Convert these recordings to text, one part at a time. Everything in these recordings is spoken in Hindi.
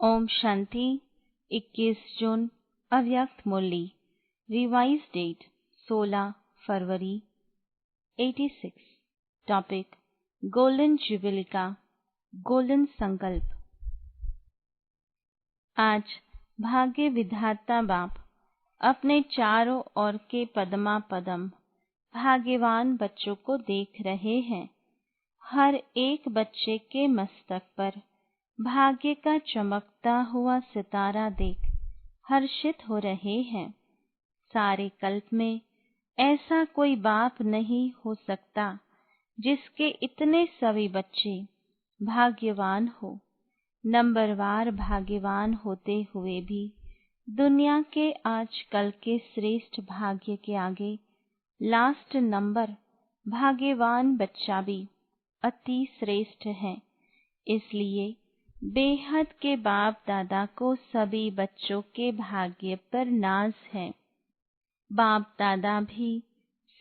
ओम शांति 21 जून अव्यक्त मुरली रिवाइज डेट 16 फरवरी 86। टॉपिक गोल्डन जुबिली का गोल्डन संकल्प। आज भाग्य विधाता बाप अपने चारों ओर के पदमा पदम भाग्यवान बच्चों को देख रहे हैं। हर एक बच्चे के मस्तक पर भाग्य का चमकता हुआ सितारा देख हर्षित हो रहे हैं। सारे कल्प में ऐसा कोई बाप नहीं हो सकता जिसके इतने सभी बच्चे भाग्यवान हो। नंबरवार भाग्यवान होते हुए भी दुनिया के आजकल के श्रेष्ठ भाग्य के आगे लास्ट नंबर भाग्यवान बच्चा भी अति श्रेष्ठ है। इसलिए बेहद के बाप दादा को सभी बच्चों के भाग्य पर नाज है। बाप दादा भी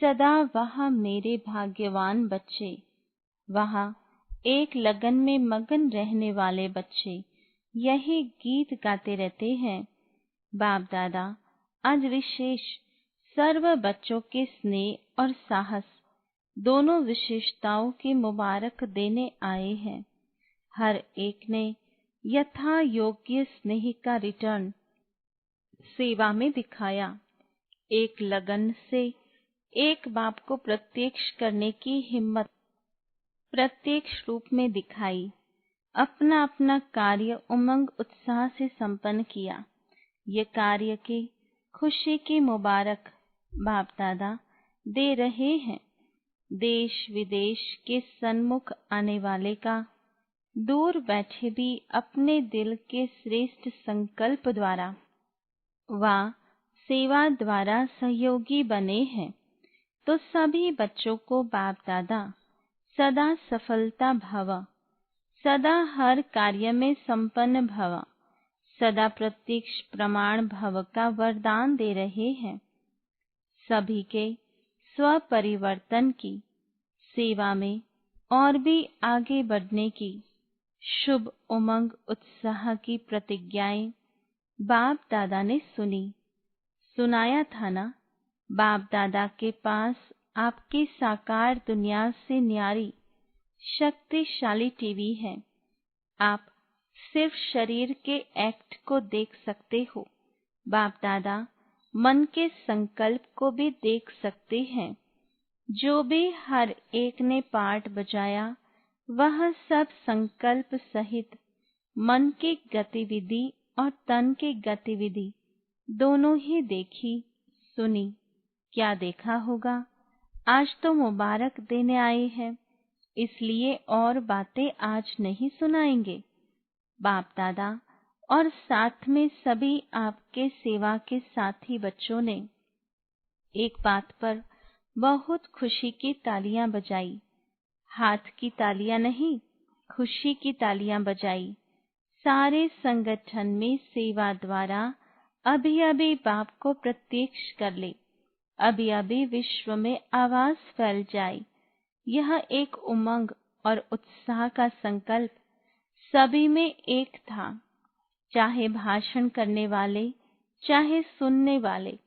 सदा वहाँ मेरे भाग्यवान बच्चे, वहाँ एक लगन में मगन रहने वाले बच्चे यही गीत गाते रहते हैं। बाप दादा आज विशेष सर्व बच्चों के स्नेह और साहस दोनों विशेषताओं की मुबारक देने आए हैं। हर एक ने यथा योग्य स्नेह का रिटर्न सेवा में दिखाया। एक लगन से एक बाप को प्रत्यक्ष करने की हिम्मत प्रत्यक्ष रूप में दिखाई। अपना अपना कार्य उमंग उत्साह से संपन्न किया। ये कार्य की खुशी की मुबारक बाप दादा दे रहे हैं। देश विदेश के सन्मुख आने वाले का दूर बैठे भी अपने दिल के श्रेष्ठ संकल्प द्वारा व सेवा द्वारा सहयोगी बने हैं। तो सभी बच्चों को बाप दादा सदा सफलता भव, सदा हर कार्य में संपन्न भव, सदा प्रत्यक्ष प्रमाण भव का वरदान दे रहे हैं। सभी के स्वपरिवर्तन की सेवा में और भी आगे बढ़ने की शुभ उमंग उत्साह की प्रतिज्ञाएं बाप दादा ने सुनाया था ना। बाप दादा के पास आपकी साकार दुनिया से न्यारी शक्तिशाली टीवी है। आप सिर्फ शरीर के एक्ट को देख सकते हो, बाप दादा मन के संकल्प को भी देख सकते हैं। जो भी हर एक ने पार्ट बजाया वह सब संकल्प सहित मन की गतिविधि और तन की गतिविधि दोनों ही देखी सुनी। क्या देखा होगा? आज तो मुबारक देने आए हैं, इसलिए और बातें आज नहीं सुनाएंगे। बाप दादा और साथ में सभी आपके सेवा के साथी बच्चों ने एक बात पर बहुत खुशी की तालियां बजाई। हाथ की तालियां नहीं, खुशी की तालियां बजाई। सारे संगठन में सेवा द्वारा अभी अभी बाप को प्रत्यक्ष कर ले, अभी अभी विश्व में आवाज फैल जाए। यह एक उमंग और उत्साह का संकल्प सभी में एक था। चाहे भाषण करने वाले, चाहे सुनने वाले,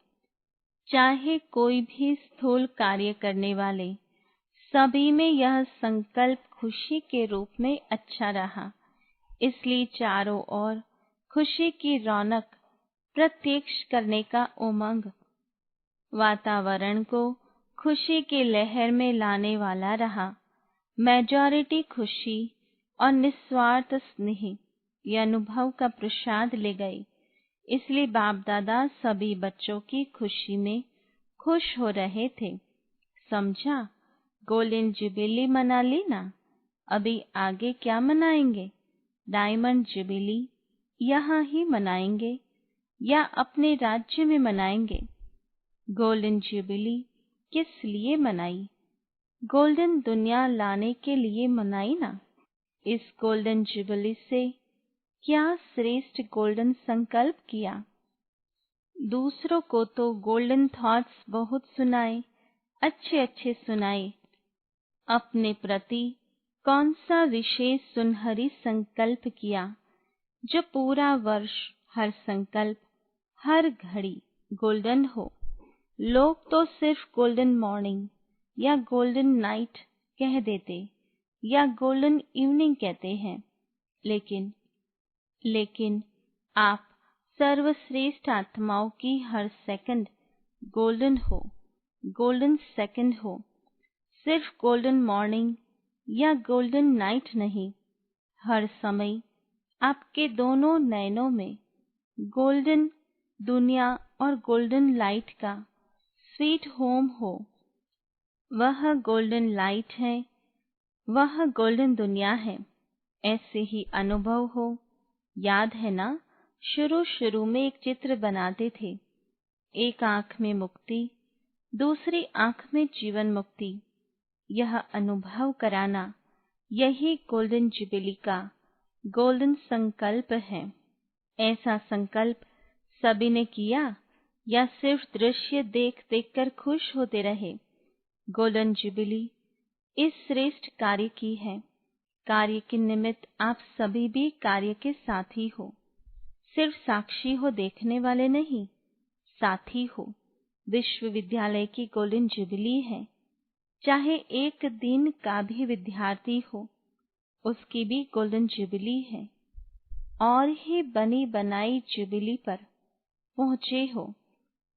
चाहे कोई भी स्थूल कार्य करने वाले, सभी में यह संकल्प खुशी के रूप में अच्छा रहा। इसलिए चारों ओर खुशी की रौनक प्रत्यक्ष करने का उमंग वातावरण को खुशी की लहर में लाने वाला रहा। मेजॉरिटी खुशी और निस्वार्थ स्नेह ये अनुभव का प्रसाद ले गए। इसलिए बाप दादा सभी बच्चों की खुशी में खुश हो रहे थे। समझा? गोल्डन जुबिली मना ली ना। अभी आगे क्या मनाएंगे? डायमंड जुबिली यहाँ ही मनाएंगे या अपने राज्य में मनाएंगे? गोल्डन जुबिली किस लिए मनाई? गोल्डन दुनिया लाने के लिए मनाई ना। इस गोल्डन जुबिली से क्या श्रेष्ठ गोल्डन संकल्प किया। दूसरों को तो गोल्डन थॉट्स बहुत सुनाए, अच्छे अच्छे सुनाए। अपने प्रति कौन सा विशेष सुनहरी संकल्प किया जो पूरा वर्ष, हर संकल्प, हर घड़ी गोल्डन हो। लोग तो सिर्फ गोल्डन मॉर्निंग या गोल्डन नाइट कह देते या गोल्डन इवनिंग कहते हैं, लेकिन आप सर्वश्रेष्ठ आत्माओं की हर सेकंड गोल्डन हो, गोल्डन सेकंड हो। सिर्फ गोल्डन मॉर्निंग या गोल्डन नाइट नहीं, हर समय आपके दोनों नयनों में गोल्डन दुनिया और गोल्डन लाइट का स्वीट होम हो। वह गोल्डन लाइट है, वह गोल्डन दुनिया है। ऐसे ही अनुभव हो। याद है ना, शुरू में एक चित्र बनाते थे, एक आंख में मुक्ति, दूसरी आंख में जीवन मुक्ति। यह अनुभव कराना, यही गोल्डन जुबिली का गोल्डन संकल्प है। ऐसा संकल्प सभी ने किया या सिर्फ दृश्य देख देख कर खुश होते रहे? गोल्डन जुबिली इस श्रेष्ठ कार्य की है। कार्य के निमित्त आप सभी भी कार्य के साथी हो। सिर्फ साक्षी हो, देखने वाले नहीं, साथी हो। विश्वविद्यालय की गोल्डन जुबिली है। चाहे एक दिन का भी विद्यार्थी हो, उसकी भी गोल्डन जुबिली है। और ही बनी बनाई जुबिली पर पहुंचे हो।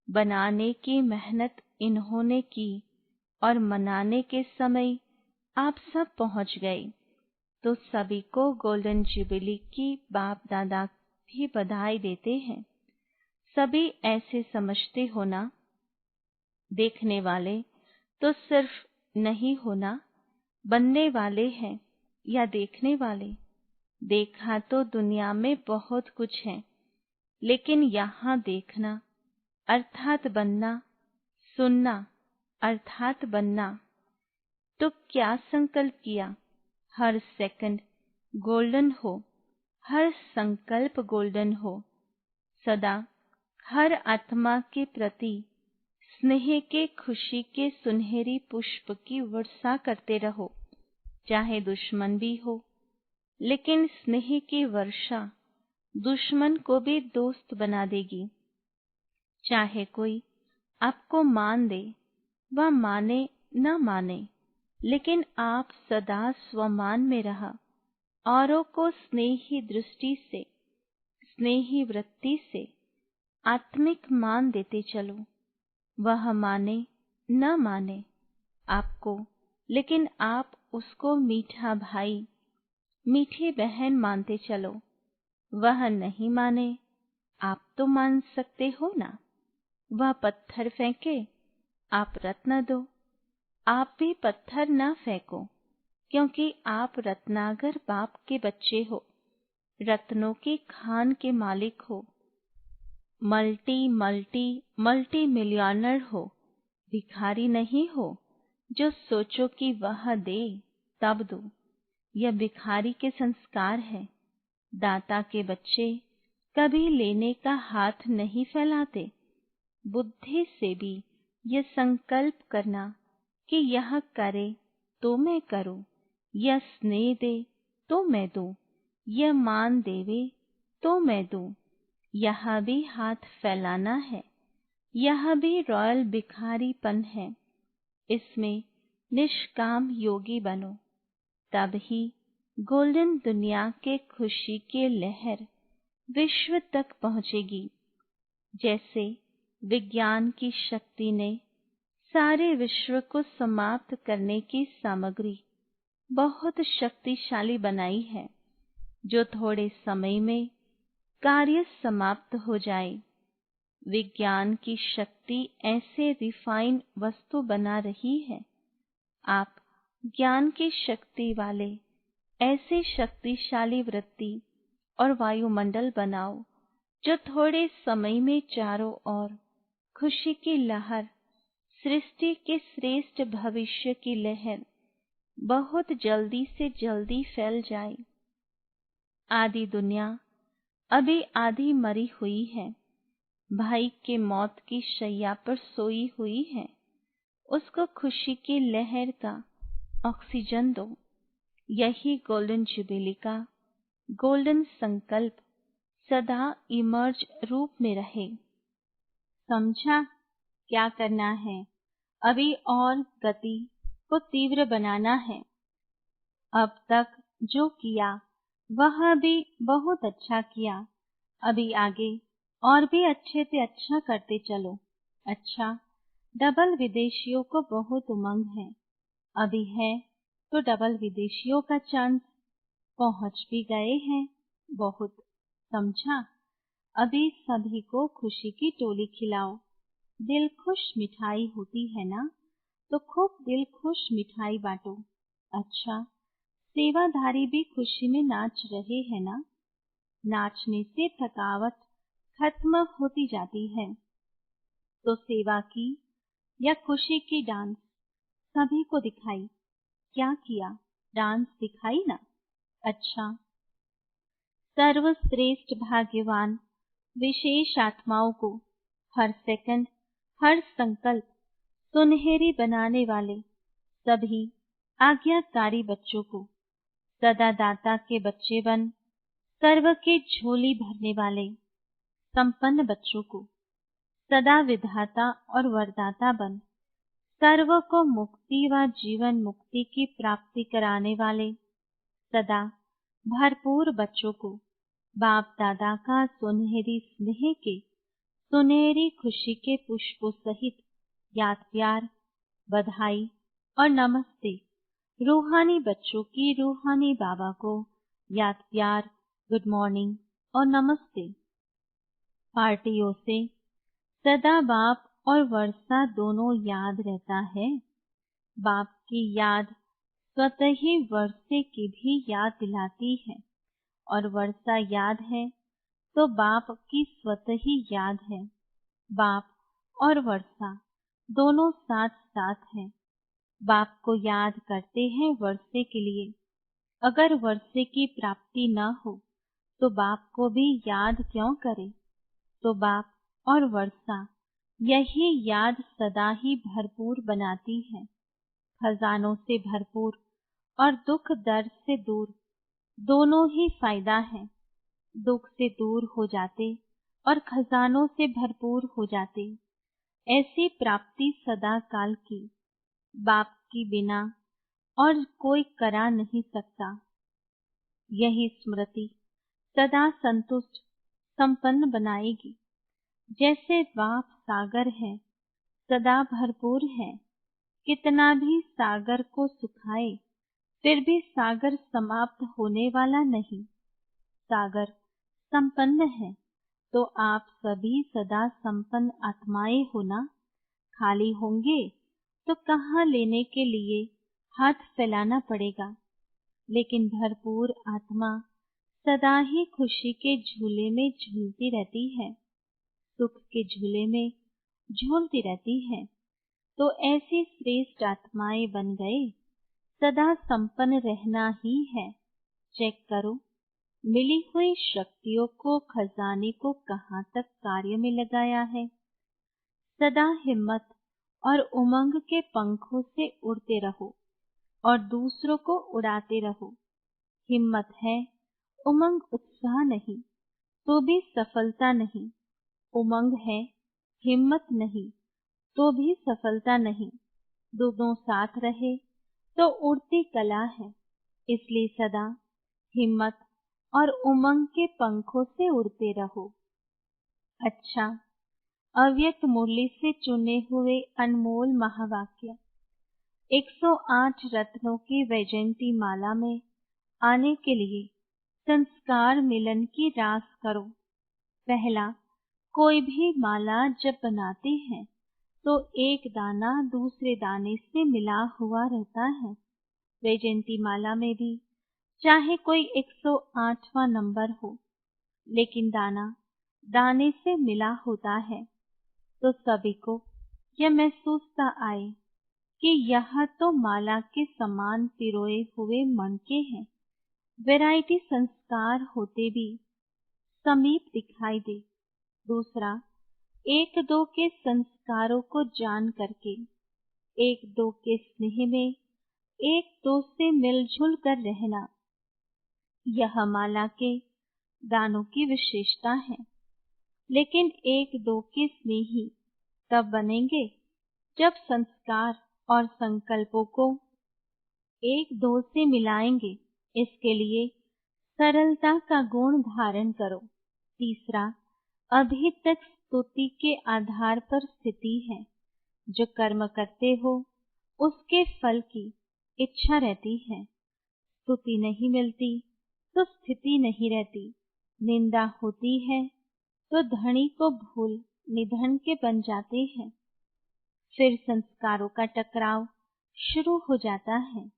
बनाने की मेहनत इन्होंने की और मनाने के समय आप सब पहुंच गए। तो सभी को गोल्डन जुबिली की बाप दादा भी बधाई देते हैं। सभी ऐसे समझते हो ना, देखने वाले तो सिर्फ नहीं होना, बनने वाले हैं या देखने वाले। देखा तो दुनिया में बहुत कुछ है, लेकिन यहाँ देखना अर्थात बनना, सुनना अर्थात बनना। तो क्या संकल्प किया? हर सेकंड गोल्डन हो, हर संकल्प गोल्डन हो। सदा हर आत्मा के प्रति स्नेह के, खुशी के सुनहरी पुष्प की वर्षा करते रहो। चाहे दुश्मन भी हो, लेकिन स्नेह की वर्षा दुश्मन को भी दोस्त बना देगी। चाहे कोई आपको मान दे व माने न माने, लेकिन आप सदा स्वमान में रहा। औरों को स्नेही दृष्टि से, स्नेही वृत्ति से आत्मिक मान देते चलो। वह माने न माने आपको, लेकिन आप उसको मीठा भाई, मीठी बहन मानते चलो। वह नहीं माने, आप तो मान सकते हो ना। वह पत्थर फेंके, आप रत्न दो। आप भी पत्थर ना फेंको, क्योंकि आप रत्नागर बाप के बच्चे हो, रत्नों की खान के मालिक हो। मल्टी मिलियनर हो, भिखारी नहीं हो जो सोचो कि वह दे तब दो। यह भिखारी के संस्कार है। दाता के बच्चे कभी लेने का हाथ नहीं फैलाते। बुद्धि से भी यह संकल्प करना कि यह करे तो मैं करूं, यह स्नेह दे तो मैं दूं, यह मान देवे तो मैं दूं। यह भी हाथ फैलाना है, यह भी रॉयल भिखारीपन है। इसमें निष्काम योगी बनो, तब ही गोल्डन दुनिया के खुशी की लहर विश्व तक पहुंचेगी। जैसे विज्ञान की शक्ति ने सारे विश्व को समाप्त करने की सामग्री बहुत शक्तिशाली बनाई है, जो थोड़े समय में कार्य समाप्त हो जाए। विज्ञान की शक्ति ऐसे रिफाइन वस्तु बना रही है। आप ज्ञान की शक्ति वाले ऐसे शक्तिशाली वृत्ति और वायुमंडल बनाओ, जो थोड़े समय में चारों ओर खुशी की लहर, सृष्टि के श्रेष्ठ भविष्य की लहर बहुत जल्दी से जल्दी फैल जाए। आदि दुनिया अभी आधी मरी हुई है। भाई के मौत की शैया पर सोई हुई है। उसको खुशी की लहर का ऑक्सीजन दो। यही गोल्डन जुबिली का गोल्डन संकल्प सदा इमर्ज रूप में रहे। समझा क्या करना है? अभी और गति को तीव्र बनाना है। अब तक जो किया वह भी बहुत अच्छा किया। अभी आगे और भी अच्छे से अच्छा करते चलो। अच्छा, डबल विदेशियों को बहुत उमंग है। अभी है तो डबल विदेशियों का चांस। पहुंच भी गए हैं बहुत। समझा? अभी सभी को खुशी की टोली खिलाओ। दिल खुश मिठाई होती है ना, तो खूब दिल खुश मिठाई बांटो। अच्छा, सेवाधारी भी खुशी में नाच रहे हैं ना। नाचने से थकावट खत्म होती जाती है। तो सेवा की या खुशी की डांस सभी को दिखाई। क्या किया? डांस दिखाई ना। अच्छा, सर्वश्रेष्ठ भाग्यवान विशेष आत्माओं को हर सेकंड, हर संकल्प सुनहरी बनाने वाले सभी आज्ञाकारी बच्चों को सदा दाता के बच्चे बन सर्व की झोली भरने वाले संपन्न बच्चों को सदा विधाता और वरदाता बन सर्व को मुक्ति व जीवन मुक्ति की प्राप्ति कराने वाले सदा भरपूर बच्चों को बाप दादा का सुनहरी स्नेह के सुनहरी खुशी के पुष्पों सहित याद प्यार, बधाई और नमस्ते। रूहानी बच्चों की रूहानी बाबा को याद प्यार, गुड मॉर्निंग और नमस्ते। पार्टियों से सदा बाप और वर्षा दोनों याद रहता है। बाप की याद स्वतः ही वर्षे की भी याद दिलाती है और वर्षा याद है तो बाप की स्वतः ही याद है। बाप और वर्षा दोनों साथ साथ हैं। बाप को याद करते हैं वर्षे के लिए। अगर वर्षे की प्राप्ति न हो तो बाप को भी याद क्यों करें? तो बाप और वर्षा यही याद सदा ही भरपूर बनाती है। खजानों से भरपूर और दुख दर्द से दूर दोनों ही फायदा है। दुख से दूर हो जाते और खजानों से भरपूर हो जाते। ऐसी प्राप्ति सदा काल की बाप की बिना और कोई करा नहीं सकता। यही स्मृति सदा संतुष्ट संपन्न बनाएगी। जैसे बाप सागर है, सदा भरपूर है। कितना भी सागर को सुखाए फिर भी सागर समाप्त होने वाला नहीं। सागर संपन्न है तो आप सभी सदा संपन्न आत्माएं हो ना। खाली होंगे तो कहाँ लेने के लिए हाथ फैलाना पड़ेगा। लेकिन भरपूर आत्मा सदा ही खुशी के झूले में झूलती रहती है, सुख के झूले में झूलती रहती है। तो ऐसी श्रेष्ठ आत्माएं बन गए। सदा संपन्न रहना ही है। चेक करो मिली हुई शक्तियों को, खजाने को कहाँ तक कार्य में लगाया है। सदा हिम्मत और उमंग के पंखों से उड़ते रहो और दूसरों को उड़ाते रहो। हिम्मत है, उमंग उत्साह नहीं तो भी सफलता नहीं। उमंग है, हिम्मत नहीं तो भी सफलता नहीं। दोनों साथ रहे तो उड़ती कला है। इसलिए सदा हिम्मत और उमंग के पंखों से उड़ते रहो। अच्छा, अव्यक्त मुरली से चुने हुए अनमोल महावाक्य। 108 रत्नों की वैजयंती माला में आने के लिए संस्कार मिलन की रास करो। पहला, कोई भी माला जब बनाते हैं तो एक दाना दूसरे दाने से मिला हुआ रहता है। वैजयंती माला में भी चाहे कोई 108वां नंबर हो, लेकिन दाना दाने से मिला होता है। तो सभी को यह महसूसता आए कि यह तो माला के समान पिरोए हुए मणके हैं। वैरायटी संस्कार होते भी समीप दिखाई दे। दूसरा, एक दो के संस्कारों को जान करके एक दो के स्नेह में एक दो से मिलजुल कर रहना, यह माला के दानों की विशेषता है। लेकिन एक दो के स्नेही तब बनेंगे जब संस्कार और संकल्पों को एक दो से मिलाएंगे। इसके लिए सरलता का गुण धारण करो। तीसरा, अभी तक स्तुति के आधार पर स्थिति है। जो कर्म करते हो उसके फल की इच्छा रहती है। स्तुति नहीं मिलती तो स्थिति नहीं रहती। निंदा होती है तो धनी को भूल निधन के बन जाते हैं। फिर संस्कारों का टकराव शुरू हो जाता है।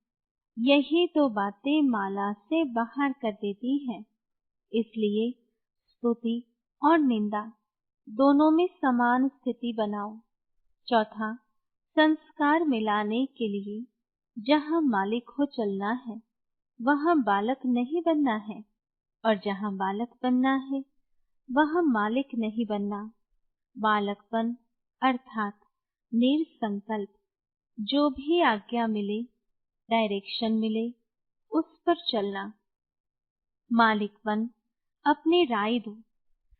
यही तो बातें माला से बाहर कर देती है। इसलिए स्तुति और निंदा दोनों में समान स्थिति बनाओ। चौथा, संस्कार मिलाने के लिए जहाँ मालिक हो चलना है, वहाँ बालक नहीं बनना है, और जहाँ बालक बनना है वहाँ मालिक नहीं बनना। बालकपन अर्थात निरसंकल्प, जो भी आज्ञा मिले, डायरेक्शन मिले, उस पर चलना। मालिकपन अपनी राय दो,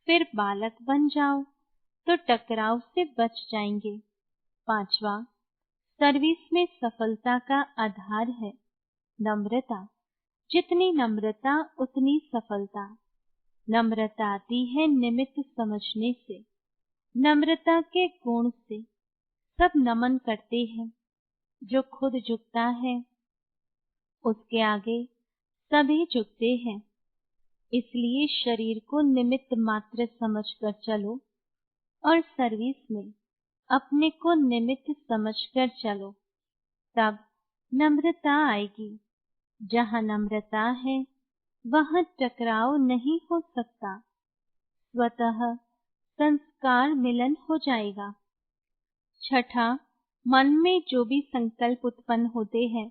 फिर बालक बन जाओ तो टकराव से बच जाएंगे। पांचवा, सर्विस में सफलता का आधार है नम्रता। जितनी नम्रता उतनी सफलता। नम्रता आती है निमित्त समझने से। नम्रता के गुण से सब नमन करते हैं। जो खुद झुकता है उसके आगे सभी झुकते हैं। इसलिए शरीर को निमित्त मात्र समझकर चलो और सर्विस में अपने को निमित्त समझकर चलो, तब नम्रता आएगी। जहाँ नम्रता है वहाँ टकराव नहीं हो सकता। स्वतः संस्कार मिलन हो जाएगा। छठा, मन में जो भी संकल्प उत्पन्न होते हैं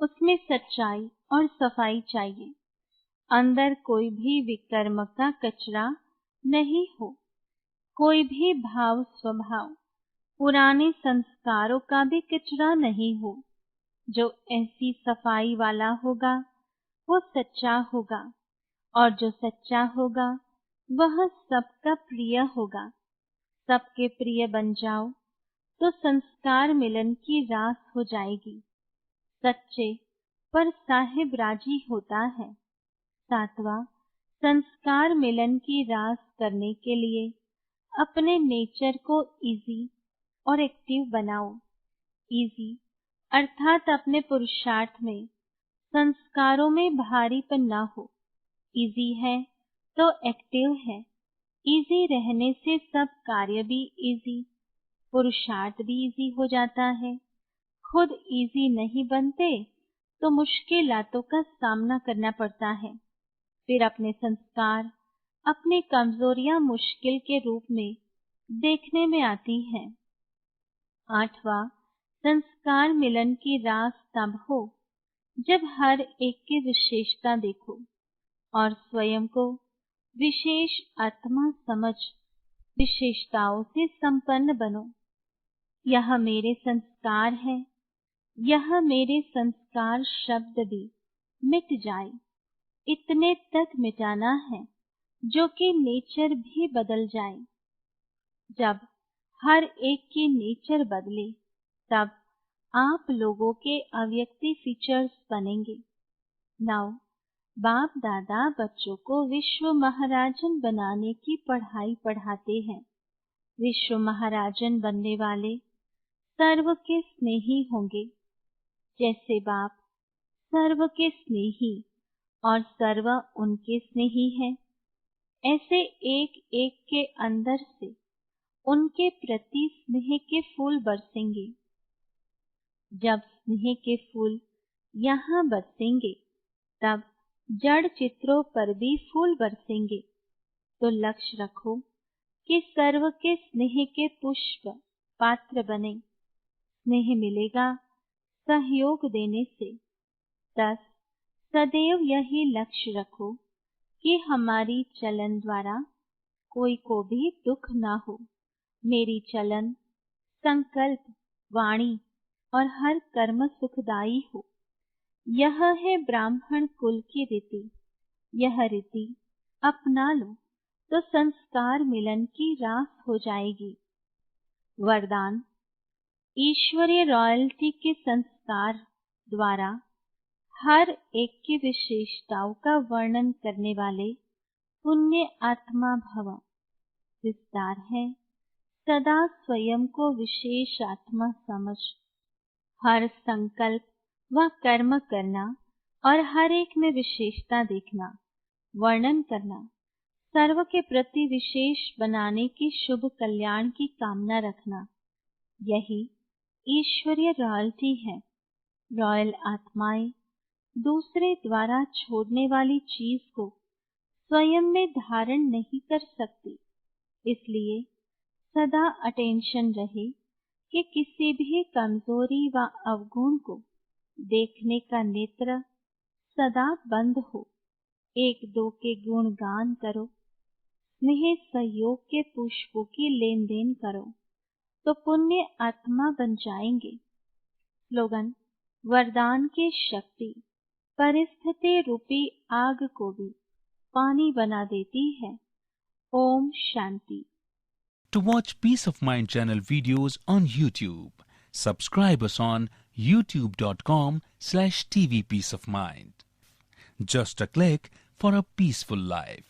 उसमें सच्चाई और सफाई चाहिए। अंदर कोई भी विकर्म का कचरा नहीं हो। कोई भी भाव स्वभाव पुराने संस्कारों का भी कचरा नहीं हो। जो ऐसी सफाई वाला होगा वो सच्चा होगा, और जो सच्चा होगा वह सबका प्रिय होगा। सबके प्रिय बन जाओ तो संस्कार मिलन की रास हो जाएगी। सच्चे पर साहिब राजी होता है। सातवां, संस्कार मिलन की रास करने के लिए अपने नेचर को इजी और एक्टिव बनाओ। इजी अर्थात अपने पुरुषार्थ में संस्कारों में भारीपन न हो। इजी है तो एक्टिव है। इजी रहने से सब कार्य भी इजी, पुरुषार्थ भी इजी हो जाता है। खुद इजी नहीं बनते तो मुश्किलातों का सामना करना पड़ता है। फिर अपने संस्कार, अपनी कमजोरियां मुश्किल के रूप में देखने में आती हैं। आठवां, संस्कार मिलन की रास तब हो जब हर एक की विशेषता देखो और स्वयं को विशेष आत्मा समझ विशेषताओं से संपन्न बनो। यह मेरे संस्कार है, यह मेरे संस्कार शब्द भी मिट जाए। इतने तक मिटाना है जो कि नेचर भी बदल जाए। जब हर एक की नेचर बदले तब आप लोगों के अव्यक्ति फीचर्स बनेंगे। नाउ बाप दादा बच्चों को विश्व महाराजन बनाने की पढ़ाई पढ़ाते हैं। विश्व महाराजन बनने वाले सर्व के स्नेही होंगे। जैसे बाप सर्व के स्नेही और सर्व उनके स्नेही हैं, ऐसे एक एक के अंदर से उनके प्रति स्नेह के फूल बरसेंगे। जब स्नेह के फूल यहाँ बरसेंगे तब जड़ चित्रों पर भी फूल बरसेंगे। तो लक्ष्य रखो कि सर्व के स्नेह के पुष्प पात्र बने। स्नेह मिलेगा सहयोग देने से। 10. सदैव यही लक्ष्य रखो कि हमारी चलन द्वारा कोई को भी दुख ना हो। मेरी चलन, संकल्प, वाणी और हर कर्म सुखदायी हो। यह है ब्राह्मण कुल की रीति। यह रीति अपना लो तो संस्कार मिलन की रास हो जाएगी। वरदान: ईश्वरीय रॉयल्टी के संस्कार द्वारा हर एक की विशेषताओं का वर्णन करने वाले पुण्य आत्मा भव। विस्तार है: सदा स्वयं को विशेष आत्मा समझ, हर संकल्प व कर्म करना और हर एक में विशेषता देखना, वर्णन करना, सर्व के प्रति विशेष बनाने की शुभ कल्याण की कामना रखना, यही ईश्वरीय रॉयल्टी है। रॉयल आत्माएं दूसरे द्वारा छोड़ने वाली चीज को स्वयं में धारण नहीं कर सकती, इसलिए सदा अटेंशन रहे कि किसी भी कमजोरी व अवगुण को देखने का नेत्र सदा बंद हो। एक दो के गुण गान करो, स्नेह सहयोग के पुष्पों की लेन देन करो तो पुण्य आत्मा बन जाएंगे। स्लोगन: वरदान की शक्ति परिस्थिति रूपी आग को भी पानी बना देती है। Om Shanti. To watch Peace of Mind channel videos on YouTube, subscribe us on youtube.com/tvpeaceofmind. Just a click for a peaceful life.